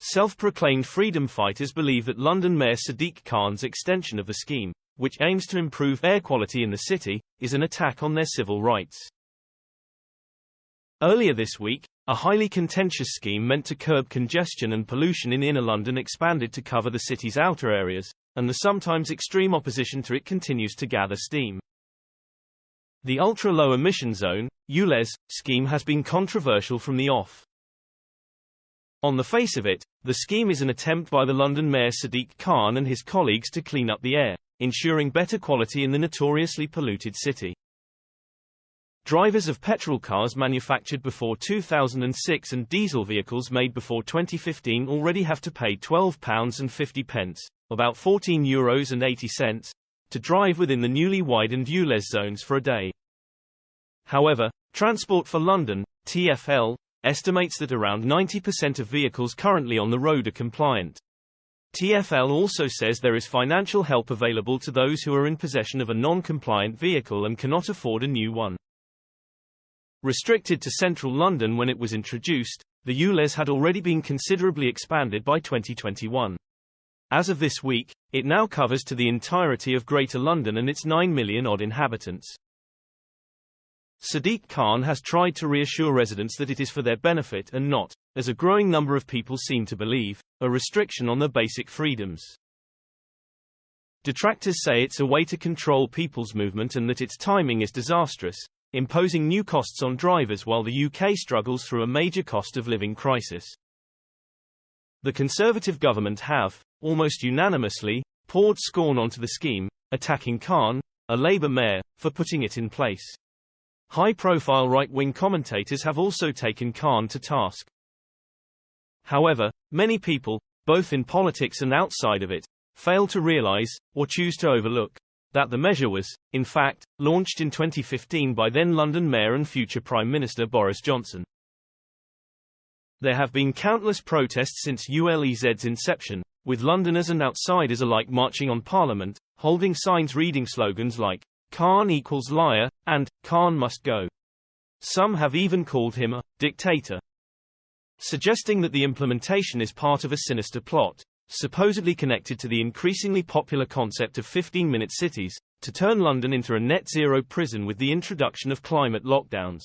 self-proclaimed freedom fighters believe that London Mayor Sadiq Khan's extension of the scheme, which aims to improve air quality in the city, is an attack on their civil rights. Earlier this week, a highly contentious scheme meant to curb congestion and pollution in inner London expanded to cover the city's outer areas, and the sometimes extreme opposition to it continues to gather steam. The Ultra-Low Emission Zone, ULEZ, scheme has been controversial from the off. On the face of it, the scheme is an attempt by the London Mayor Sadiq Khan and his colleagues to clean up the air, ensuring better quality in the notoriously polluted city. Drivers of petrol cars manufactured before 2006 and diesel vehicles made before 2015 already have to pay £12.50, about €14.80, to drive within the newly widened ULEZ zones for a day. However, Transport for London, TfL, estimates that around 90% of vehicles currently on the road are compliant. TfL also says there is financial help available to those who are in possession of a non-compliant vehicle and cannot afford a new one. Restricted to central London when it was introduced, the ULEZ had already been considerably expanded by 2021. As of this week, it now covers to the entirety of Greater London and its 9 million-odd inhabitants. Sadiq Khan has tried to reassure residents that it is for their benefit and not, as a growing number of people seem to believe, a restriction on their basic freedoms. Detractors say it's a way to control people's movement and that its timing is disastrous, imposing new costs on drivers while the UK struggles through a major cost of living crisis. The Conservative government have, almost unanimously, poured scorn onto the scheme, attacking Khan, a Labour mayor, for putting it in place. High-profile right-wing commentators have also taken Khan to task. However, many people, both in politics and outside of it, fail to realise, or choose to overlook, that the measure was, in fact, launched in 2015 by then London Mayor and future Prime Minister Boris Johnson. There have been countless protests since ULEZ's inception, with Londoners and outsiders alike marching on Parliament, holding signs reading slogans like, "Khan equals liar," and "Khan must go." Some have even called him a dictator, suggesting that the implementation is part of a sinister plot, supposedly connected to the increasingly popular concept of 15-minute cities, to turn London into a net-zero prison with the introduction of climate lockdowns.